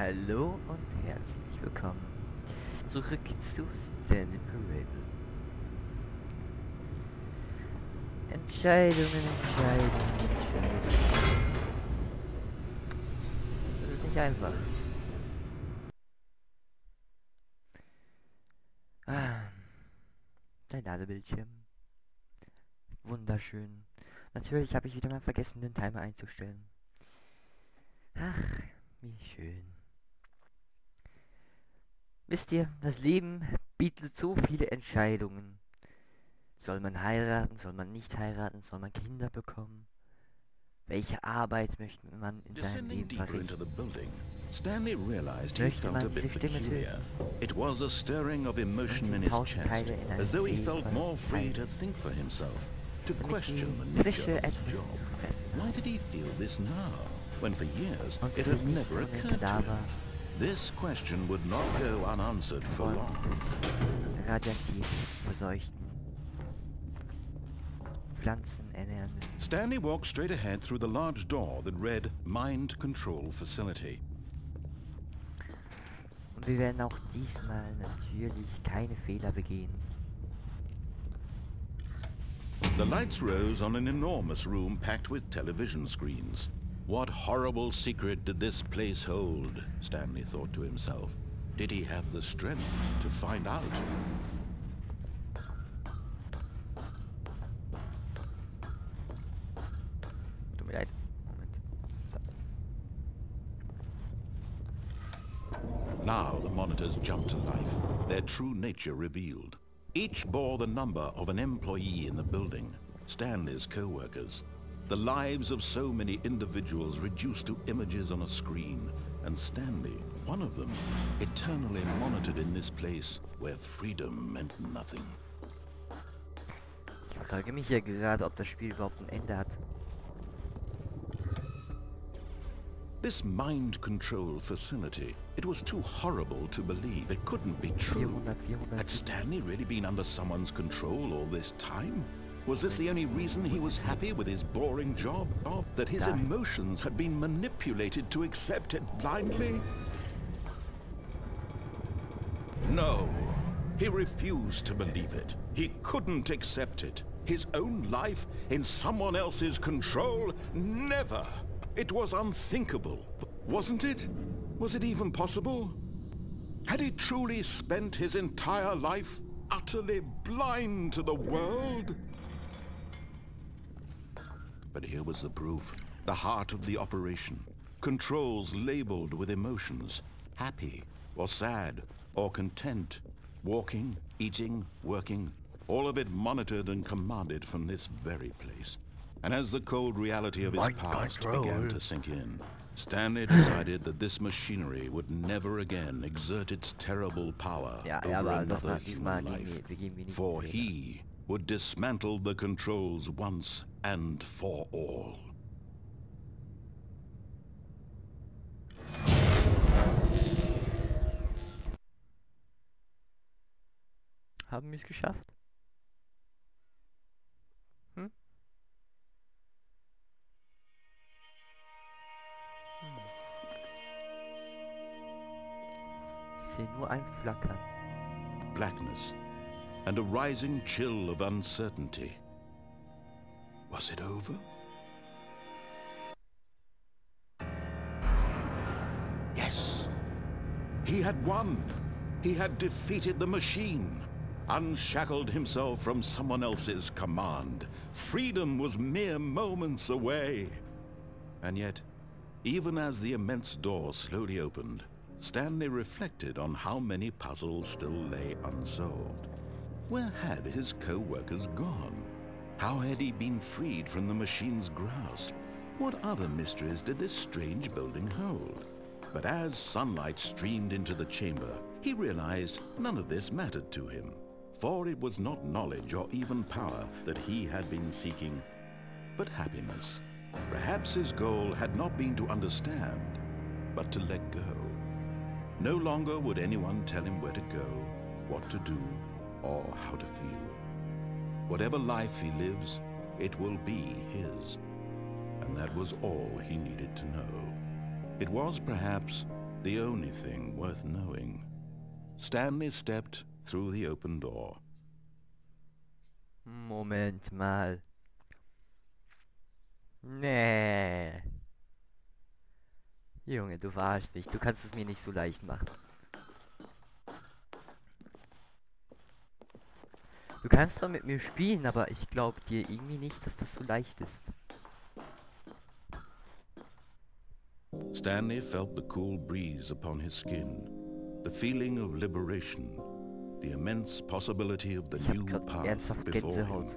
Hallo und herzlich willkommen zurück zu Stanley Parable. Entscheidungen. Das ist nicht einfach. Dein Ladebildschirm. Wunderschön. Natürlich habe ich wieder mal vergessen, den Timer einzustellen. Ach, wie schön. Wisst ihr, das Leben bietet so viele Entscheidungen. Soll man heiraten, soll man nicht heiraten, soll man Kinder bekommen? Welche Arbeit möchte man in seinem Leben verrichten? Stanley realized he felt a bit peculiar. It was a stirring of emotion in his chest, as though he felt more free to think for himself, to question the nature of his job. Why did he feel this now, when for years it had never occurred to him? This question would not go unanswered for long. Radiaktiv verseuchten Pflanzen ernähren müssen. Stanley walked straight ahead through the large door that read Mind Control Facility. Und wir werden auch diesmal natürlich keine Fehler begehen. The lights rose on an enormous room packed with television screens. What horrible secret did this place hold? Stanley thought to himself. Did he have the strength to find out? Tut mir leid. Moment. So. Now the monitors jumped to life, their true nature revealed. Each bore the number of an employee in the building, Stanley's co-workers. The lives of so many individuals reduced to images on a screen, and Stanley, one of them, eternally monitored in this place where freedom meant nothing. Ich frage mich ja gerade, ob das Spiel überhaupt ein Ende hat. This mind control facility, it was too horrible to believe. It couldn't be true. 400. Had Stanley really been under someone's control all this time? Was this the only reason he was happy with his boring job? That his emotions had been manipulated to accept it blindly? No, he refused to believe it. He couldn't accept it. His own life in someone else's control? Never! It was unthinkable, wasn't it? Was it even possible? Had he truly spent his entire life utterly blind to the world? But here was the proof, the heart of the operation. Controls labeled with emotions, happy or sad or content, walking, eating, working, all of it monitored and commanded from this very place. And as the cold reality of his past began to sink in, Stanley decided that this machinery would never again exert its terrible power over another human life, for he would dismantle the controls once and for all. Haben wir es geschafft? Ich sehe nur ein Flackern. Blackness and a rising chill of uncertainty. Was it over? Yes. He had won. He had defeated the machine, unshackled himself from someone else's command. Freedom was mere moments away. And yet, even as the immense door slowly opened, Stanley reflected on how many puzzles still lay unsolved. Where had his co-workers gone? How had he been freed from the machine's grasp? What other mysteries did this strange building hold? But as sunlight streamed into the chamber, he realized none of this mattered to him, for it was not knowledge or even power that he had been seeking, but happiness. Perhaps his goal had not been to understand, but to let go. No longer would anyone tell him where to go, what to do, or how to feel. Whatever life he lives, it will be his. And that was all he needed to know. It was perhaps the only thing worth knowing. Stanley stepped through the open door. Moment mal. Nee. Junge, du verarschst mich. Du kannst es mir nicht so leicht machen. Du kannst zwar mit mir spielen, aber ich glaube dir irgendwie nicht, dass das so leicht ist. Stanley felt the cool breeze upon his skin, the feeling of liberation, the immense possibility of the new path before him.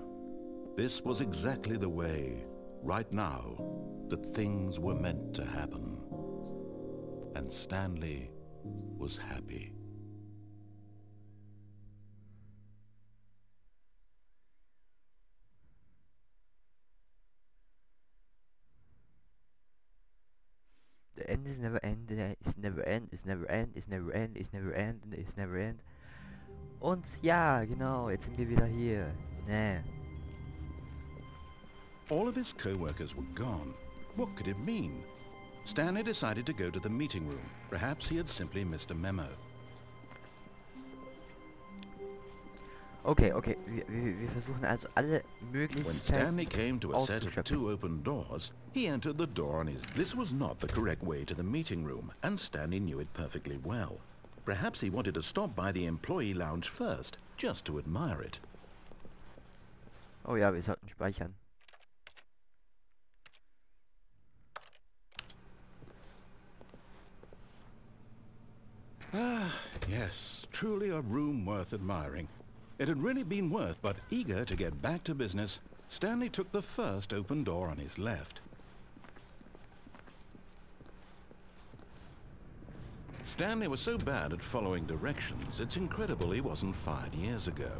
This was exactly the way, right now, that things were meant to happen. And Stanley was happy. The end is never end, is never end, is never end, is never end, is never end, is never end. Und ja, genau, jetzt sind wir wieder hier. Nee. All of his co-workers were gone. What could it mean? Stanley decided to go to the meeting room. Perhaps he had simply missed a memo. Okay, wir versuchen also alle möglichen. When Stanley came to a set of 2 open doors, he entered the door on his... This was not the correct way to the meeting room, and Stanley knew it perfectly well. Perhaps he wanted to stop by the employee lounge first, just to admire it. Oh ja, wir sollten speichern. Ah, yes, truly a room worth admiring. It had really been worth, but eager to get back to business, Stanley took the first open door on his left. Stanley was so bad at following directions, it's incredible he wasn't fired years ago.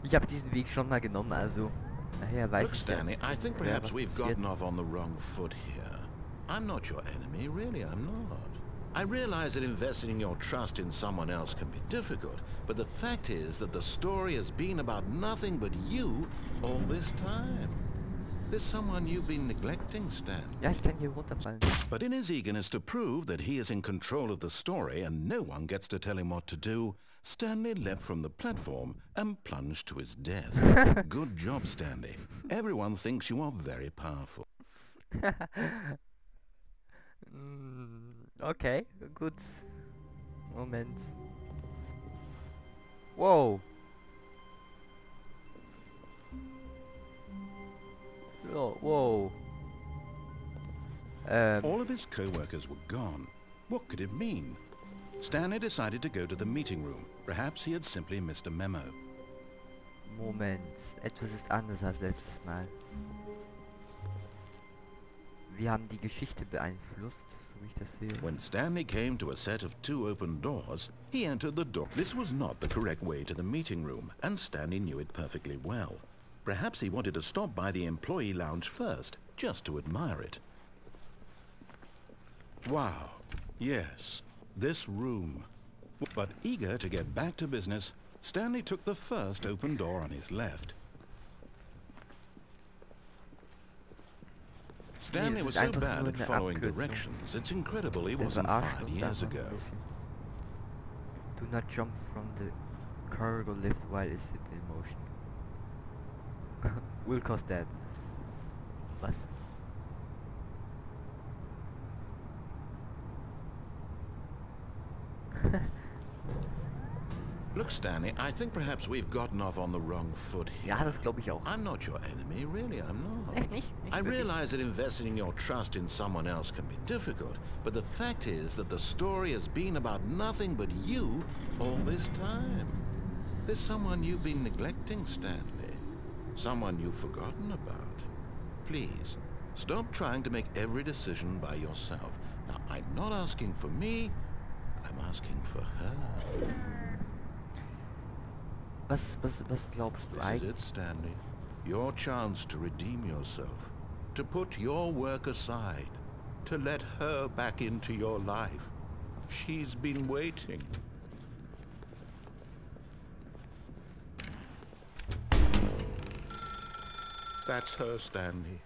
Ich habe diesen Weg schon mal genommen, also daher weiß Look, ich Stanley, jetzt, I think wer perhaps was we've passiert. gotten off on the wrong foot here. I'm not your enemy, really, I'm not. I realize that investing your trust in someone else can be difficult, but the fact is that the story has been about nothing but you all this time. There's someone you've been neglecting, Stan. Ja, ich kann hier runterfallen. But in his eagerness to prove that he is in control of the story and no one gets to tell him what to do, Stanley leapt from the platform and plunged to his death. Good job, Stanley. Everyone thinks you are very powerful. Okay, gut. Moment. Wow. Oh, whoa. All of his co-workers were gone. What could it mean? Stanley decided to go to the meeting room. Perhaps he had simply missed a memo. Moment. Etwas ist anders als letztes Mal. Wir haben die Geschichte beeinflusst, so wie ich das sehe. When Stanley came to a set of 2 open doors, he entered the door. This was not the correct way to the meeting room, and Stanley knew it perfectly well. Perhaps he wanted to stop by the employee lounge first, just to admire it. Wow. Yes, this room. But eager to get back to business, Stanley took the first open door on his left. Stanley was so bad at following directions, it's incredible he wasn't fired years ago. Do not jump from the cargo lift while it's in motion. Will cost that. Was? Look, Stanley, I think perhaps we've gotten off on the wrong foot here. Ja, das glaube ich auch. I'm not your enemy, really, I'm not. Echt nicht? I realize that investing your trust in someone else can be difficult, but the fact is that the story has been about nothing but you all this time. There's someone you've been neglecting, Stanley. Someone you've forgotten about. Please, stop trying to make every decision by yourself. Now, I'm not asking for me, I'm asking for her. Was glaubst du This is it, Stanley. Your chance to redeem yourself. To put your work aside. To let her back into your life. She's been waiting. That's her, Stanley.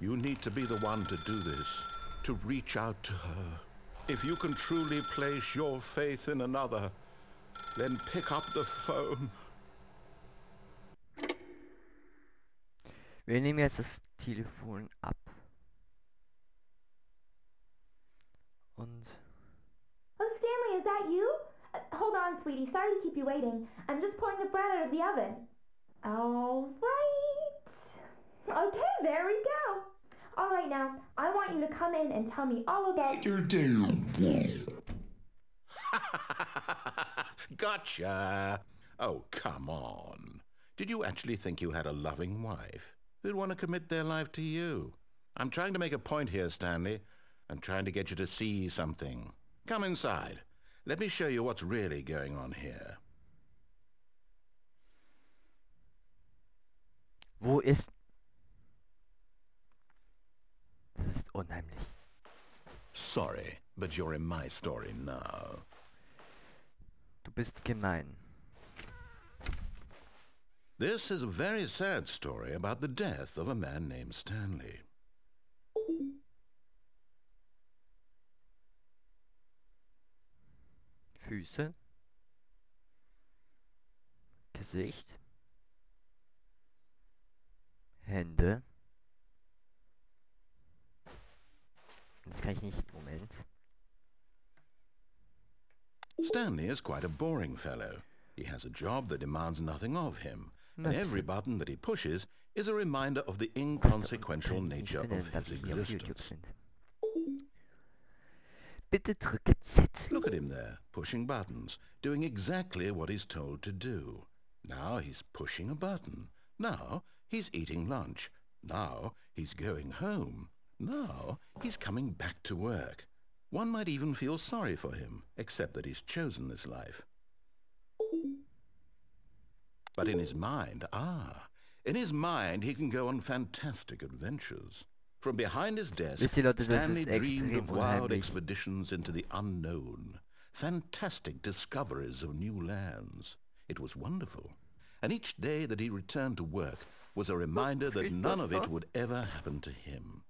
You need to be the one to do this. to reach out to her. If you can truly place your faith in another, then pick up the phone. Wir nehmen jetzt das Telefon ab. Und... Oh, Stanley, is that you? Hold on, sweetie. Sorry to keep you waiting. I'm just pulling the bread out of the oven. All right. Okay, there we go. All right, now, I want you to come in and tell me all about your day. Gotcha! Oh, come on. Did you actually think you had a loving wife who'd want to commit their life to you? I'm trying to make a point here, Stanley. I'm trying to get you to see something. Come inside. Let me show you what's really going on here. Wo ist... Das ist unheimlich. Sorry, but you're in my story now. Du bist gemein. This is a very sad story about the death of a man named Stanley. Füße. Gesicht. Hände. Das kann ich nicht. Moment. Stanley is quite a boring fellow. He has a job that demands nothing of him, and every button that he pushes is a reminder of the inconsequential nature of his existence. Bitte drücke Z. Look at him there, pushing buttons, doing exactly what he's told to do. Now he's pushing a button. Now he's eating lunch. Now he's going home. Now he's coming back to work. One might even feel sorry for him, except that he's chosen this life. But in his mind, he can go on fantastic adventures. From behind his desk, Stanley dreamed of wild expeditions into the unknown, fantastic discoveries of new lands. It was wonderful. And each day that he returned to work was a reminder that none of it would ever happen to him.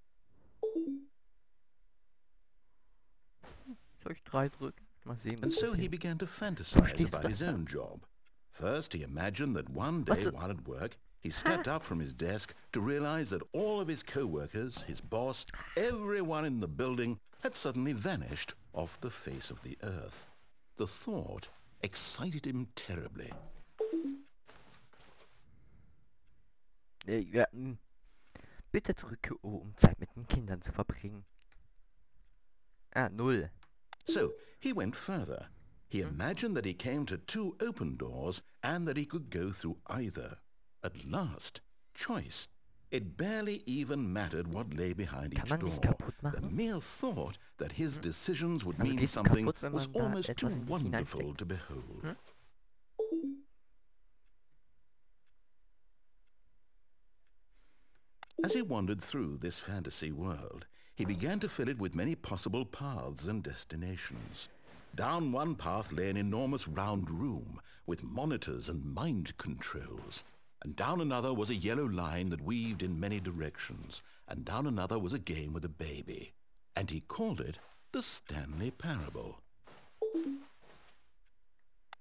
Soll ich 3 drücken? Mal sehen, And so he began to fantasize about his own job. First, he imagined that one day while at work, he stepped up from his desk to realize that all of his co-workers, his boss, everyone in the building had suddenly vanished off the face of the earth. The thought excited him terribly. Ja, bitte drücke O, um Zeit mit den Kindern zu verbringen. 0. So he went further. He imagined that he came to 2 open doors and that he could go through either. At last, choice. It barely even mattered what lay behind each door. The mere thought that his decisions would mean something was almost too wonderful to behold. As he wandered through this fantasy world, he began to fill it with many possible paths and destinations. Down one path lay an enormous round room with monitors and mind controls. And down another was a yellow line that weaved in many directions. And down another was a game with a baby. And he called it the Stanley Parable.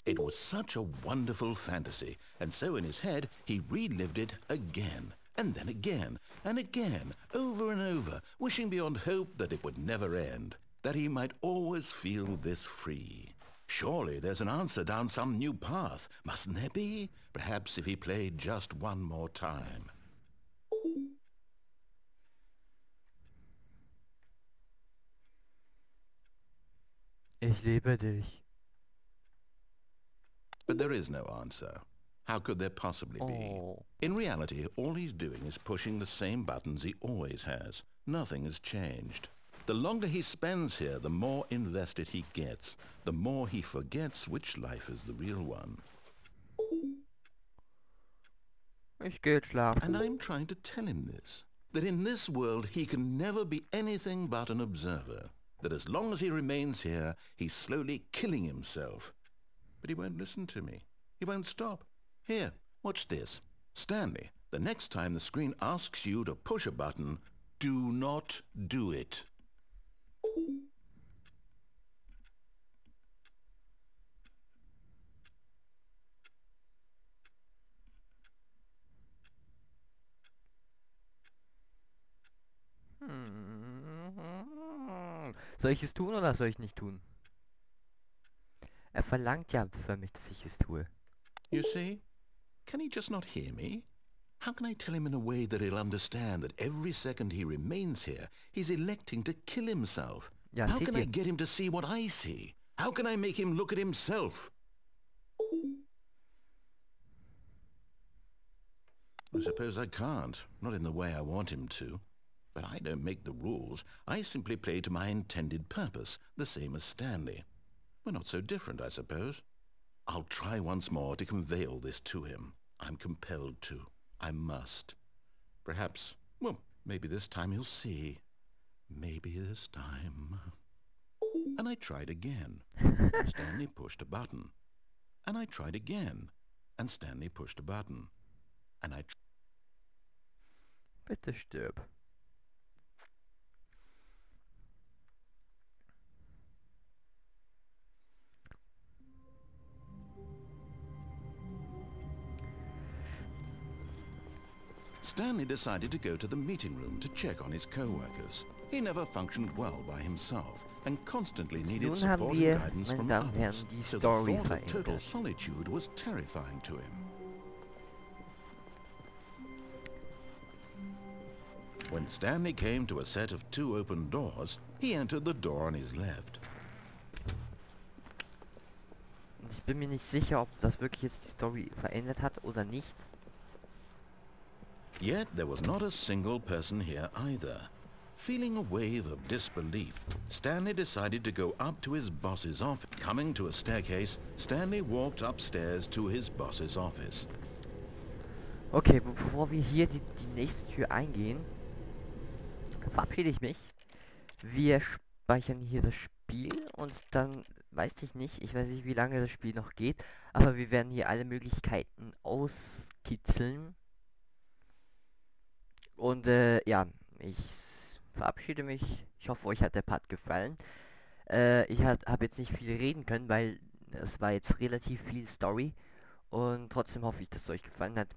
It was such a wonderful fantasy, and so in his head he relived it again, and then again, and again, over and over, wishing beyond hope that it would never end, that he might always feel this free. Surely there's an answer down some new path, mustn't there be? Perhaps if he played just one more time. Ich liebe dich. But there is no answer. How could there possibly be? In reality, all he's doing is pushing the same buttons he always has. Nothing has changed. The longer he spends here, the more invested he gets, the more he forgets which life is the real one. Ich geh jetzt schlafen. And I'm trying to tell him this, that in this world he can never be anything but an observer, that as long as he remains here, he's slowly killing himself. But he won't listen to me. He won't stop. Here, watch this. Stanley, the next time the screen asks you to push a button, do not do it. Soll ich es tun oder soll ich nicht tun? Er verlangt ja für mich, dass ich es tue. You see? Can he just not hear me? How can I tell him in a way that he'll understand that every second he remains here, he's electing to kill himself? Ja, How seht can I ihr? get him to see what I see? How can I make him look at himself? I suppose I can't, not in the way I want him to. But I don't make the rules. I simply play to my intended purpose, the same as Stanley. We're not so different, I suppose. I'll try once more to convey all this to him. I'm compelled to. I must. Perhaps, well, maybe this time he'll see. Maybe this time. And I tried again. And Stanley pushed a button. And I tried again. And Stanley pushed a button. And I Bitte stirb. Stanley decided to go to the meeting room to check on his co-workers. He never functioned well by himself and constantly needed Nun haben support wir, and guidance meine from Damen und others, Herren, die so the Story thought of total verändert. solitude was terrifying to him. When Stanley came to a set of 2 open doors, he entered the door on his left. Und ich bin mir nicht sicher, ob das wirklich jetzt die Story verändert hat oder nicht. Yet there was not a single person here either. Feeling a wave of disbelief, Stanley decided to go up to his boss's office. Coming to a staircase, Stanley walked upstairs to his boss's office. Okay, bevor wir hier die nächste Tür eingehen, verabschiede ich mich. Wir speichern hier das Spiel und dann weiß ich weiß nicht, wie lange das Spiel noch geht, aber wir werden hier alle Möglichkeiten auskitzeln. Und ja, ich verabschiede mich. Ich hoffe, euch hat der Part gefallen. Ich habe jetzt nicht viel reden können, weil es war jetzt relativ viel Story. Und trotzdem hoffe ich, dass es euch gefallen hat.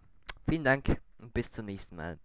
Vielen Dank und bis zum nächsten Mal.